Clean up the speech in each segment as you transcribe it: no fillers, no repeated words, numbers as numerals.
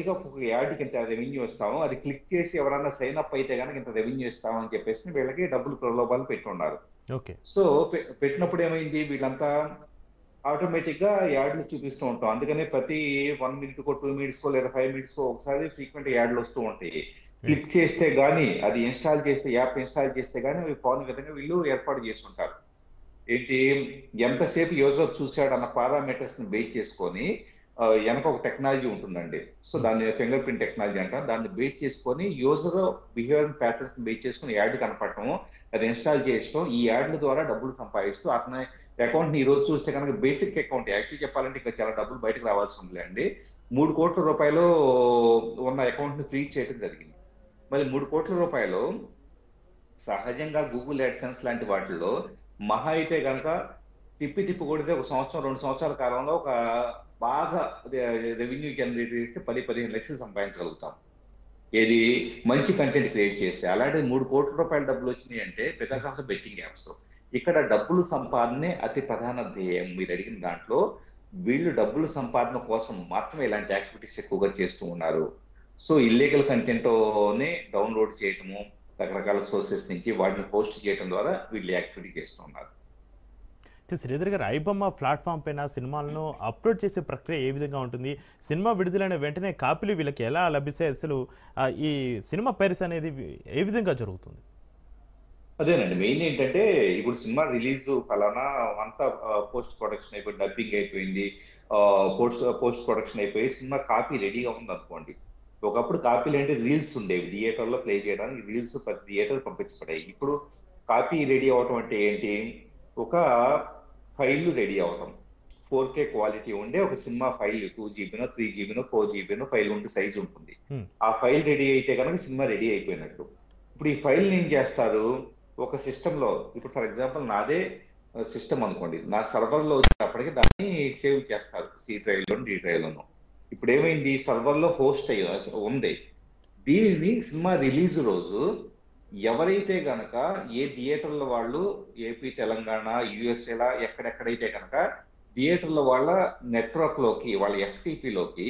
ఒక యాడ్కి ఇంత రెవెన్యూ ఇస్తాము, అది క్లిక్ చేసి ఎవరన్నా సైన్ అప్ అయితే కనుక ఇంత రెవెన్యూ ఇస్తామని చెప్పేసి వీళ్ళకి డబ్బులు ప్రలోభాలు పెట్టున్నారు. ఓకే. సో పెట్టినప్పుడు ఏమైంది, వీళ్ళంతా ఆటోమేటిక్ గా యాడ్లు చూపిస్తూ ఉంటాం. అందుకనే ప్రతి 1 మినిట్ కో 2 మినిట్స్ కో లేదా 5 మినిట్స్ కో ఒకసారి ఫ్రీక్వెంట్ యాడ్లు వస్తూ ఉంటాయి. ఎస్. క్లిక్ చేస్తే గానీ, అది యాప్ ఇన్స్టాల్ చేస్తే గానీ అవి పోని విధంగా వీళ్ళు ఏర్పాటు చేస్తుంటారు. ఏంటి, ఎంతసేపు యూజర్ చూశాడన్న పారామీటర్స్ ని బేస్ చేసుకొని వెనక ఒక టెక్నాలజీ ఉంటుందండి. సో దాన్ని ఫింగర్ ప్రింట్ టెక్నాలజీ అంటారు. దాన్ని బేస్ చేసుకొని యూజర్ బిహేవియర్ ప్యాటర్న్స్ బేస్ చేసుకుని యాడ్ కనపడటం, అది ఇన్స్టాల్ చేయడం, ఈ యాడ్ల ద్వారా డబ్బులు సంపాదిస్తూ అతని అకౌంట్ ని ఈ రోజు చూస్తే కనుక బేసిక్ అకౌంట్ యాక్చువల్ చెప్పాలంటే ఇంకా చాలా డబ్బులు బయటకు రావాల్సి ఉంది అండి. 3 కోట్ల రూపాయలు ఉన్న అకౌంట్ ని ఫ్రీజ్ చేయడం జరిగింది. మరి 3 కోట్ల రూపాయలు సహజంగా గూగుల్ యాడ్సెన్స్ లాంటి వాటిల్లో మహా అయితే కనుక తిప్పి కొడితే ఒక సంవత్సరం 2 సంవత్సరాల కాలంలో ఒక బాగా రెవెన్యూ జనరేట్ చేస్తే 10-15 లక్షలు సంపాదించగలుగుతాం. ఏది మంచి కంటెంట్ క్రియేట్ చేస్తే. అలాంటి 3 కోట్ల రూపాయల డబ్బులు వచ్చినాయి అంటే because of the betting apps. ఇక్కడ డబ్బులు సంపాదనే అతి ప్రధాన ధ్యేయం. మీరు అడిగిన దాంట్లో వీళ్ళు డబ్బులు సంపాదన కోసం మాత్రమే ఇలాంటి యాక్టివిటీస్ ఎక్కువగా చేస్తూ ఉన్నారు. సో ఇల్లీగల్ కంటెంట్ని డౌన్లోడ్ చేయటము రకరకాల సోర్సెస్ నుంచి వాటిని పోస్ట్ చేయడం ద్వారా వీళ్ళు యాక్టివిటీ చేస్తున్నారు. శ్రీధర్ గారు, ఐబొమ్మ ప్లాట్ఫామ్ పైన సినిమాలను అప్లోడ్ చేసే ప్రక్రియ ఏ విధంగా ఉంటుంది? సినిమా విడుదలైన వెంటనే కాపీలు వీళ్ళకి ఎలా లభిస్తాయి? అసలు ఈ సినిమా పైరసీ అనేది ఏ విధంగా జరుగుతుంది? అదేనండి, మెయిన్ ఏంటంటే ఇప్పుడు సినిమా రిలీజ్ ఫలానా అంతా పోస్ట్ ప్రొడక్షన్ అయిపోయి, డబ్బింగ్ అయిపోయింది, పోస్ట్ ప్రొడక్షన్ అయిపోయి సినిమా కాపీ రెడీగా ఉంది అనుకోండి. ఒకప్పుడు కాపీలు అంటే రీల్స్ ఉండేవి, థియేటర్లో ప్లే చేయడానికి రీల్స్ ప్రతి థియేటర్ పంపించబడాయి. ఇప్పుడు కాపీ రెడీ అవటం అంటే ఏంటి, ఒక ఫైల్ రెడీ అవటం, 4K క్వాలిటీ ఉండే ఒక సినిమా ఫైల్ 2 జీబీనో 3 జీబీనో 4 జీబీనో ఫైల్ ఉంటే సైజ్ ఉంటుంది. ఆ ఫైల్ రెడీ అయితే కనుక సినిమా రెడీ అయిపోయినట్టు. ఇప్పుడు ఈ ఫైల్ ఏం చేస్తారు, ఒక సిస్టమ్ లో, ఇప్పుడు ఫర్ ఎగ్జాంపుల్ నాదే సిస్టమ్ అనుకోండి, నా సర్వర్ లో వచ్చేటప్పటికి దాన్ని సేవ్ చేస్తారు C డ్రైవ్ లోను D డ్రైవ్ లోను. ఇప్పుడు ఏమైంది, సర్వర్ లో హోస్ట్ అయ్యి ఉంది. దీనిని సినిమా రిలీజ్ రోజు ఎవరైతే గనక ఏ థియేటర్ల వాళ్ళు ఏపీ, తెలంగాణ, యుఎస్ఏలా ఎక్కడెక్కడైతే కనుక థియేటర్ల వాళ్ళ నెట్వర్క్ లోకి, వాళ్ళ FTP లోకి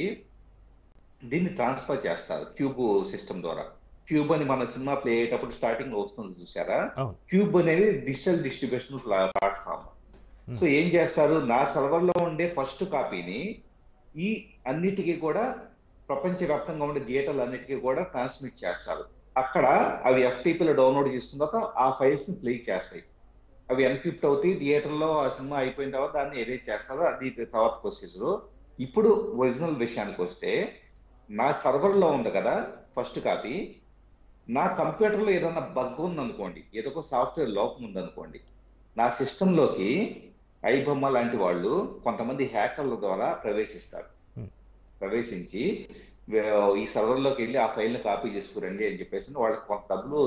దీన్ని ట్రాన్స్ఫర్ చేస్తారు క్యూబ్ సిస్టమ్ ద్వారా. క్యూబ్ అని మన సినిమా ప్లే అయ్యేటప్పుడు స్టార్టింగ్ లో వస్తుంది చూసారా, క్యూబ్ అనేది డిజిటల్ డిస్ట్రిబ్యూషన్ ప్లాట్ఫామ్. సో ఏం చేస్తారు, నా సర్వర్ లో ఉండే ఫస్ట్ కాపీని ఈ అన్నిటికీ కూడా ప్రపంచవ్యాప్తంగా ఉండే థియేటర్లు అన్నిటికీ కూడా ట్రాన్స్మిట్ చేస్తారు. అక్కడ అవి FTPలో డౌన్లోడ్ చేసుకున్నాక ఆ ఫైల్స్ ని ప్లే చేస్తాయి. అవి ఎన్క్రిప్ట్ అవుతాయి. థియేటర్లో ఆ సినిమా అయిపోయిన తర్వాత దాన్ని ఎరేజ్ చేస్తారు. అది తర్వాత ప్రొసీజర్. ఇప్పుడు ఒరిజినల్ విషయానికి వస్తే, నా సర్వర్ లో ఉంది కదా ఫస్ట్ కాపీ, నా కంప్యూటర్లో ఏదైనా బగ్ ఉందనుకోండి, ఏదో ఒక సాఫ్ట్వేర్ లోపం ఉందనుకోండి, నా సిస్టంలోకి ఐబొమ్మ లాంటి వాళ్ళు కొంతమంది హ్యాకర్ల ద్వారా ప్రవేశించి ఈ సర్వర్లోకి వెళ్ళి ఆ ఫైల్ని కాపీ చేసుకురండి అని చెప్పేసి వాళ్ళకి కొంత డబ్బులు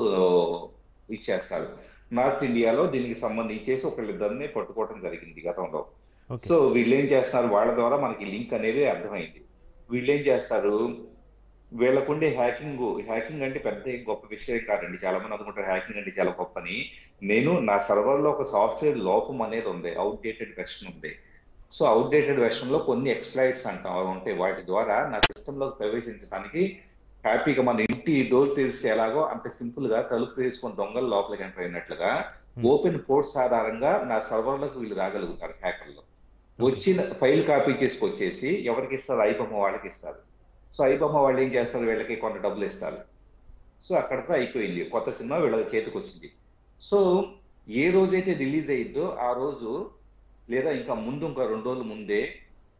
ఇచ్చేస్తారు. నార్త్ ఇండియాలో దీనికి సంబంధించేసి ఒకళ్ళిద్దరిని పట్టుకోవడం జరిగింది గతంలో. సో వీళ్ళు ఏం చేస్తున్నారు, వాళ్ళ ద్వారా మనకి లింక్ అనేది అర్థమైంది. వీళ్ళు ఏం చేస్తారు, వీళ్ళకుండే హ్యాకింగ్ అంటే పెద్ద గొప్ప విషయం కాదండి. చాలా మంది అనుకుంటారు హ్యాకింగ్ అంటే చాలా గొప్పని. నా సర్వర్ లో ఒక సాఫ్ట్వేర్ లోపం అనేది ఉంది, అవుట్డేటెడ్ వెర్షన్ ఉంది. సో అవుట్డేటెడ్ వెర్షన్ లో కొన్ని ఎక్స్ప్లాయిట్స్ ఉంటాయి. వాటి ద్వారా నా సిస్టమ్ లోకి ప్రవేశించడానికి హ్యాపీగా మన ఇంటి డోర్ తెరిస్తే ఎలాగో అంత సింపుల్ గా తలుపు తీసుకొని దొంగలు లోపలికి ఎంటర్ అయినట్లుగా ఓపెన్ పోర్ట్స్ ఆధారంగా నా సర్వర్లకు వీళ్ళు రాగలుగుతారు హ్యాకర్లు. వచ్చిన ఫైల్ కాపీ చేసుకొచ్చేసి ఎవరికి ఇస్తారు, ఐబొమ్మ వాళ్ళకి ఇస్తారు. సో ఐబొమ్మ వాళ్ళు ఏం చేస్తారు, వీళ్ళకి కొంత డబ్బులు ఇస్తారు. సో అక్కడితో అయిపోయింది, కొత్త సినిమా వీళ్ళ చేతికి వచ్చింది. సో ఏ రోజైతే రిలీజ్ అయ్యిందో ఆ రోజు లేదా ఇంకా ముందు ఇంకా 2 రోజుల ముందే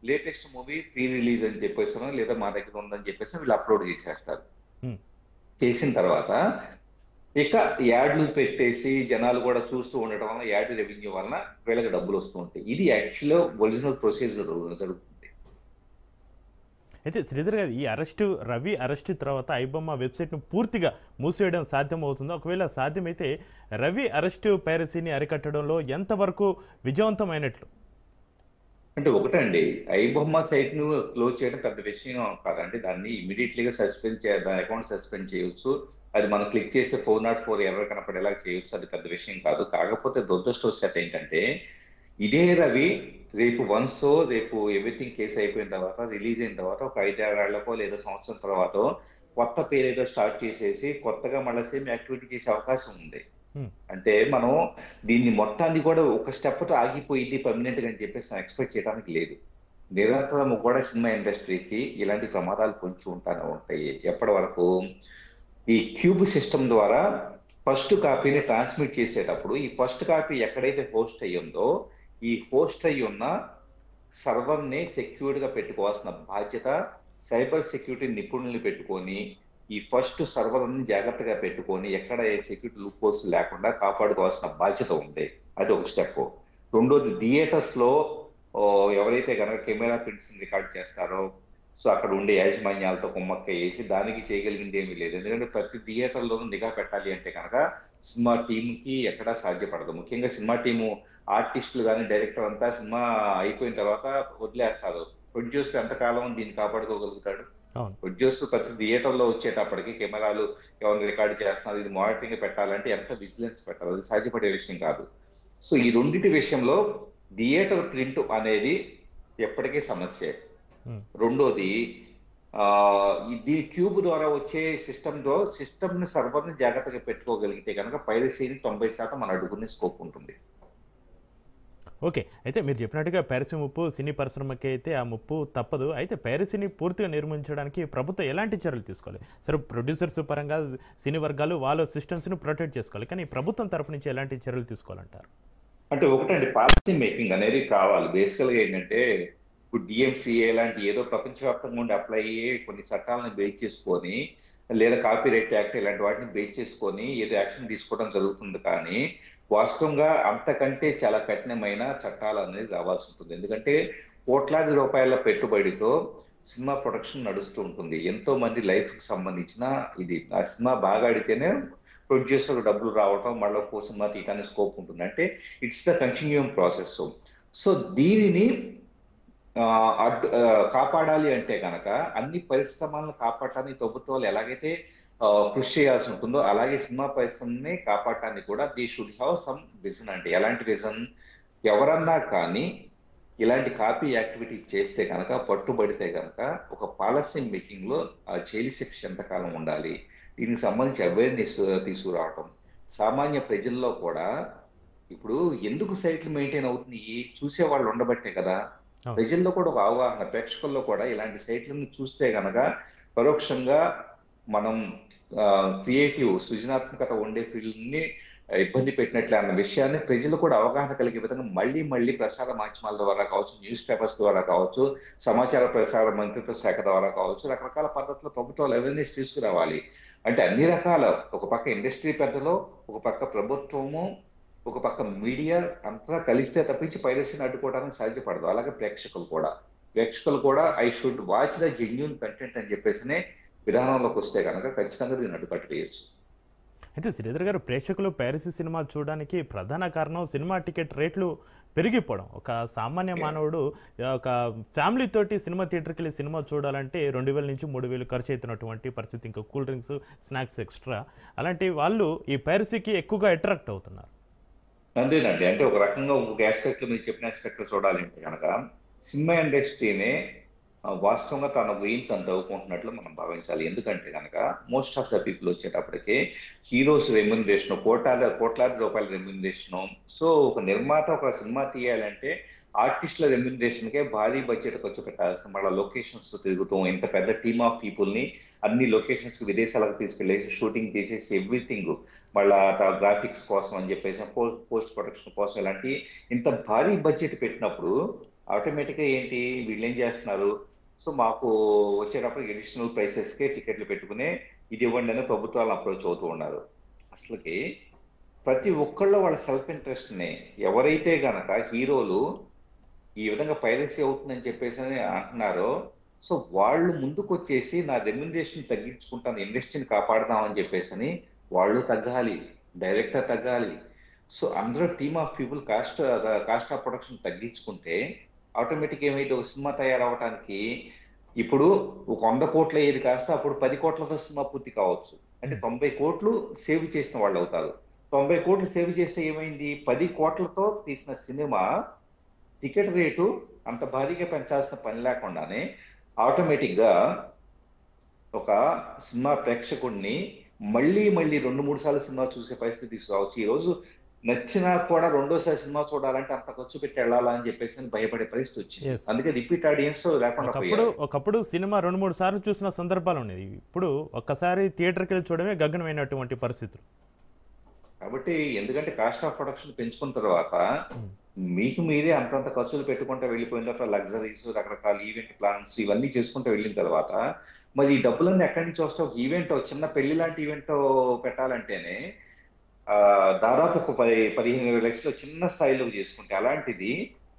లేటెస్ట్ మూవీ ప్రీ రిలీజ్ అని చెప్పేసి లేదా మా దగ్గర ఉందని చెప్పేసి వీళ్ళు అప్లోడ్ చేసేస్తారు. చేసిన తర్వాత ఇక యాడ్లు పెట్టేసి జనాలు కూడా చూస్తూ ఉండటం వల్ల యాడ్ రెవెన్యూ వలన వీళ్ళకి డబ్బులు వస్తూ ఉంటాయి. ఇది యాక్చువల్గా ఒరిజినల్ ప్రొసీజర్ జరుగుతుంది. అయితే శ్రీధర్ గారు, ఈ రవి అరెస్టు తర్వాత ఐబొమ్మ వెబ్సైట్ను పూర్తిగా మూసివేయడం సాధ్యమవుతుందో? ఒకవేళ సాధ్యమైతే రవి అరెస్టు పైరసీని అరికట్టడంలో ఎంతవరకు విజయవంతమైనట్లు? అంటే ఒకటండి, ఐబొమ్మ సైట్ ను క్లోజ్ చేయడం పెద్ద విషయం కాదండి. దాన్ని ఇమీడియట్లీగా దాని అకౌంట్ సస్పెండ్ చేయొచ్చు. అది మనం క్లిక్ చేస్తే 404 ఎర్రర్ కనపడేలా చేయొచ్చు. అది పెద్ద విషయం కాదు. కాకపోతే దురదృష్టవశాత్తు ఏంటంటే, ఇదే రవి రేపు ఎవ్రీథింగ్ కేసు అయిపోయిన తర్వాత రిలీజ్ అయిన తర్వాత ఒక 5-6 ఏళ్లకో లేదా సంవత్సరం తర్వాత కొత్త పేరు ఏదో స్టార్ట్ చేసేసి కొత్తగా మళ్ళీ సేమ్ యాక్టివిటీ చేసే అవకాశం ఉంది. అంటే మనం దీన్ని మొత్తాన్ని కూడా ఒక స్టెప్ తో ఆగిపోయింది పర్మనెంట్ గా అని చెప్పేసి ఎక్స్పెక్ట్ చేయడానికి లేదు. నిరంతరం కూడా సినిమా ఇండస్ట్రీకి ఇలాంటి ప్రమాదాలు పొంచి ఉంటాయి. ఎప్పటి వరకు ఈ క్యూబ్ సిస్టమ్ ద్వారా ఫస్ట్ కాపీని ట్రాన్స్మిట్ చేసేటప్పుడు ఈ ఫస్ట్ కాపీ ఎక్కడైతే హోస్ట్ అయ్యిందో ఈ హోస్ట్ అయ్యి ఉన్న సర్వర్ ని సెక్యూర్డ్ గా పెట్టుకోవాల్సిన బాధ్యత సైబర్ సెక్యూరిటీ నిపుణుల్ని పెట్టుకొని ఈ ఫస్ట్ సర్వర్ ని జాగ్రత్తగా పెట్టుకొని ఎక్కడ ఏ సెక్యూరిటీ లూప్ హోల్స్ లేకుండా కాపాడుకోవాల్సిన బాధ్యత ఉంది. అది ఒక స్టెప్. రెండోది థియేటర్స్ లో ఎవరైతే కనుక కెమెరా ప్రింట్స్ రికార్డ్ చేస్తారో సో అక్కడ ఉండే యాజమాన్యాలతో కుమ్మక్క వేసి దానికి చేయగలిగింది ఏమీ లేదు. ఎందుకంటే ప్రతి థియేటర్లోనూ నిఘా పెట్టాలి అంటే కనుక సినిమా టీంకి ఎక్కడా సాధ్యపడదు. ముఖ్యంగా సినిమా టీము ఆర్టిస్టులు కానీ డైరెక్టర్ అంతా సినిమా అయిపోయిన తర్వాత వదిలేస్తారు. ప్రొడ్యూసర్ ఎంతకాలం దీన్ని కాపాడుకోగలుగుతాడు? ప్రొడ్యూసర్ ప్రతి థియేటర్లో వచ్చేటప్పటికి కెమెరాలు ఎవరిని రికార్డు చేస్తున్నారు, ఇది మానిటరింగ్ పెట్టాలంటే ఎంత విజిలెన్స్ పెట్టాలి, అది సాధ్యపడే విషయం కాదు. సో ఈ రెండింటి విషయంలో థియేటర్ ప్రింట్ అనేది ఎప్పటికీ సమస్య. రెండోది ఈ క్యూబ్ ద్వారా వచ్చే సిస్టమ్ ని సర్వర్ ని జాగ్రత్తగా పెట్టుకోగలిగితే కనుక పైరసీని 90% మన అడుగునే స్కోప్ ఉంటుంది. ఓకే, అయితే మీరు చెప్పినట్టుగా పైరసీ ముప్పు సినీ పరిశ్రమకి అయితే ఆ ముప్పు తప్పదు. అయితే పైరసీని పూర్తిగా నిర్మించడానికి ప్రభుత్వం ఎలాంటి చర్యలు తీసుకోవాలి? సరే, ప్రొడ్యూసర్స్ పరంగా సినీ వర్గాలు వాళ్ళ సిస్టమ్స్ను ప్రొటెక్ట్ చేసుకోవాలి, కానీ ప్రభుత్వం తరపు నుంచి ఎలాంటి చర్యలు తీసుకోవాలంటారు? అంటే ఒకటండి, పాలసీ మేకింగ్ అనేది కావాలి. బేసికల్గా ఏంటంటే ఇప్పుడు డిఎంసీఏ లాంటి ఏదో ప్రపంచవ్యాప్తంగా ఉండి అప్లై అయ్యే కొన్ని చట్టాలను బేస్ చేసుకొని లేదా కాపీరైట్ యాక్ట్ ఇలాంటి వాటిని బేస్ చేసుకొని ఏదో యాక్షన్ తీసుకోవడం జరుగుతుంది. కానీ వాస్తవంగా అంతకంటే చాలా కఠినమైన చట్టాలు అనేది రావాల్సి ఉంటుంది. ఎందుకంటే కోట్లాది రూపాయల పెట్టుబడితో సినిమా ప్రొడక్షన్ నడుస్తూ ఉంటుంది. ఎంతో మంది లైఫ్ కి సంబంధించిన ఇది. ఆ సినిమా బాగా ఆడితేనే ప్రొడ్యూసర్ డబ్బులు రావటం, మళ్ళీ సినిమా తీయడానికి స్కోప్ ఉంటుంది. అంటే it's the continuum process. So దీనిని కాపాడాలి అంటే కనుక అన్ని పరిశ్రమలను కాపాడటానికి ప్రభుత్వాలు ఎలాగైతే కృషి చేయాల్సి ఉంటుందో అలాగే సినిమా పరిశ్రమని కాపాడటానికి కూడా they should have some vision. అంటే ఎలాంటి విజన్? ఎవరన్నా కానీ ఇలాంటి కాపీ యాక్టివిటీ చేస్తే కనుక పట్టుబడితే కనుక ఒక పాలసీ మేకింగ్ లో జైలు శిక్ష ఎంతకాలం ఉండాలి, దీనికి సంబంధించి అవేర్నెస్ తీసుకురావటం. సామాన్య ప్రజల్లో కూడా ఇప్పుడు ఎందుకు సైట్లు మెయింటైన్ అవుతుంది, చూసే వాళ్ళు ఉండబట్టే కదా. ప్రజల్లో కూడా ఒక అవగాహన, ప్రేక్షకుల్లో కూడా ఇలాంటి సైట్లను చూస్తే కనుక పరోక్షంగా మనం క్రియేటివ్ సృజనాత్మకత ఉండే ఫీల్డ్ని ఇబ్బంది పెట్టినట్లే అన్న విషయాన్ని ప్రజలు కూడా అవగాహన కలిగే విధంగా మళ్ళీ ప్రసార మాధ్యమాల ద్వారా కావచ్చు, న్యూస్ పేపర్స్ ద్వారా కావచ్చు, సమాచార ప్రసార మంత్రిత్వ శాఖ ద్వారా కావచ్చు, రకరకాల పద్ధతుల్లో ప్రభుత్వాలు అవేర్నెస్ తీసుకురావాలి. అంటే అన్ని రకాల, ఒక పక్క ఇండస్ట్రీ పెద్దలు, ఒక పక్క ప్రభుత్వము, ఒక పక్క మీడియా అంతా కలిస్తే తప్పించి పైరసీని అడ్డుకోవడానికి సాధ్యపడదు. అలాగే ప్రేక్షకులు కూడా I should watch the genuine content అని చెప్పేసి విధానంలోకి వస్తే కనుక ఖచ్చితంగా దీన్ని అడ్డుకట్టేయచ్చు. అయితే శ్రీధర్ గారు, ప్రేక్షకులు పైరసీ సినిమా చూడడానికి ప్రధాన కారణం సినిమా టికెట్ రేట్లు పెరిగిపోవడం. ఒక సామాన్య మానవుడు ఒక ఫ్యామిలీ తోటి సినిమా థియేటర్కి వెళ్ళి సినిమా చూడాలంటే 2000 నుంచి 3000 ఖర్చు అవుతున్నటువంటి పరిస్థితి. ఇంకా కూల్ డ్రింక్స్, స్నాక్స్ ఎక్స్ట్రా. అలాంటి వాళ్ళు ఈ పైరసీకి ఎక్కువగా అట్రాక్ట్ అవుతున్నారు. అంతేనండి. అంటే ఒక రకంగా ఒక ఆస్పెక్ట్ మీరు చెప్పిన ఆస్పెక్ట్ చూడాలంటే కనుక సినిమా ఇండస్ట్రీనే వాస్తవంగా తన వెయిన్ తను తవ్వుకుంటున్నట్లు మనం భావించాలి. ఎందుకంటే కనుక మోస్ట్ ఆఫ్ ద పీపుల్ వచ్చేటప్పటికి హీరోస్ రెమ్యునరేషన్, కోట్లాది రూపాయల రెమ్యునరేషన్. సో ఒక నిర్మాత ఒక సినిమా తీయాలంటే ఆర్టిస్టుల రెమ్యునరేషన్కే భారీ బడ్జెట్ ఖర్చు పెట్టాల్సిన, మళ్ళీ లొకేషన్స్ తిరుగుతాం, ఇంత పెద్ద టీమ్ ఆఫ్ పీపుల్ని అన్ని లొకేషన్స్ విదేశాలకు తీసుకెళ్లేసి షూటింగ్ చేసేసి ఎవ్రీథింగ్, మళ్ళా గ్రాఫిక్స్ కోసం అని చెప్పేసి పోస్ట్ ప్రొడక్షన్ కోసం ఇలాంటి ఇంత భారీ బడ్జెట్ పెట్టినప్పుడు ఆటోమేటిక్గా ఏంటి వీళ్ళు ఏం చేస్తున్నారు, సో మాకు వచ్చేటప్పుడు అడిషనల్ ప్రైసెస్కే టికెట్లు పెట్టుకునే ఇది ఇవ్వండి అని ప్రభుత్వాలను అప్రోచ్ అవుతూ ఉన్నారు. అసలుకి ప్రతి ఒక్కళ్ళు వాళ్ళ సెల్ఫ్ ఇంట్రెస్ట్ని, ఎవరైతే గనక హీరోలు ఈ విధంగా పైరసీ అవుతుందని చెప్పేసి అంటున్నారో సో వాళ్ళు ముందుకు వచ్చేసి నా రెమ్యునరేషన్ తగ్గించుకుంటాను, ఇండస్ట్రీని కాపాడదామని చెప్పేసి వాళ్ళు తగ్గాలి, డైరెక్టర్ తగ్గాలి. సో అందరూ team of people cost of production తగ్గించుకుంటే ఆటోమేటిక్ ఏమైతే ఒక సినిమా తయారవడానికి ఇప్పుడు ఒక 100 కోట్ల ఏది కాస్త అప్పుడు 10 కోట్లతో సినిమా పూర్తి కావచ్చు. అంటే 90 కోట్లు సేవ్ చేసిన వాళ్ళు అవుతారు. 90 కోట్లు సేవ్ చేస్తే ఏమైంది, 10 కోట్లతో తీసిన సినిమా టికెట్ రేటు అంత భారీగా పెంచాల్సిన పని లేకుండానే ఆటోమేటిక్ గా ఒక సినిమా ప్రేక్షకుడిని మళ్ళీ మళ్ళీ 2-3 సార్లు సినిమా చూసే పరిస్థితి తీసుకురావచ్చు. ఈ రోజు నచ్చినా కూడా రెండోసారి సినిమా చూడాలంటే అంత ఖర్చు పెట్టి వెళ్ళాలా అని చెప్పేసి అని భయపడే పరిస్థితి వచ్చింది. ఎస్. అందుకే రిపీట్ ఆడియన్స్ లేకుండా ఒకప్పుడు పోయారు. సినిమా 2-3 సార్లు చూసిన సందర్భాలు ఉన్నాయి. ఇప్పుడు ఒక్కసారి థియేటర్కి వెళ్ళి చూడడమే గగనమైనటువంటి పరిస్థితులు. కాబట్టి ఎందుకంటే కాస్ట్ ఆఫ్ ప్రొడక్షన్ పెంచుకున్న తర్వాత ఉమ్. మీకు మీరే అంతంత ఖర్చులు పెట్టుకుంటూ వెళ్ళిపోయిన తర్వాత లగ్జరీస్, రకరకాల ఈవెంట్ ప్లాన్స్ ఇవన్నీ చేసుకుంటూ వెళ్ళిన తర్వాత మరి ఈ డబ్బులన్నీ ఎక్కడి నుంచి వస్తాయి? ఒక ఈవెంట్, చిన్న పెళ్లి లాంటి ఈవెంట్ పెట్టాలంటేనే దాదాపు ఒక 15,000 లక్షలు చిన్న స్థాయిలో చేసుకుంటే, అలాంటిది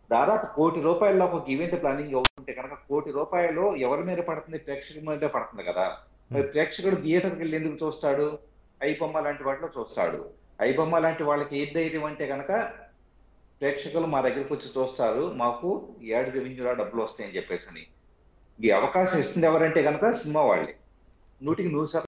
దాదాపు ₹1,00,00,000 ఒక ఈవెంట్ ప్లానింగ్ అవుతుంటే కనుక ₹1,00,00,000 ఎవరి మీద పడుతుంది? ప్రేక్షకుల మీద పడుతుంది కదా. మరి ప్రేక్షకుడు థియేటర్కి వెళ్ళి ఎందుకు చూస్తాడు? ఐబొమ్మ లాంటి వాటిలో చూస్తాడు. ఐబొమ్మ లాంటి వాళ్ళకి ఏ ధైర్యం అంటే కనుక ప్రేక్షకులు మా దగ్గరికి వచ్చి చూస్తారు, మాకు యాడ్ రెవెన్యూలా డబ్బులు వస్తాయని చెప్పేసి. ఈ అవకాశం ఇస్తుంది ఎవరంటే కనుక సినిమా వాళ్ళే. 100%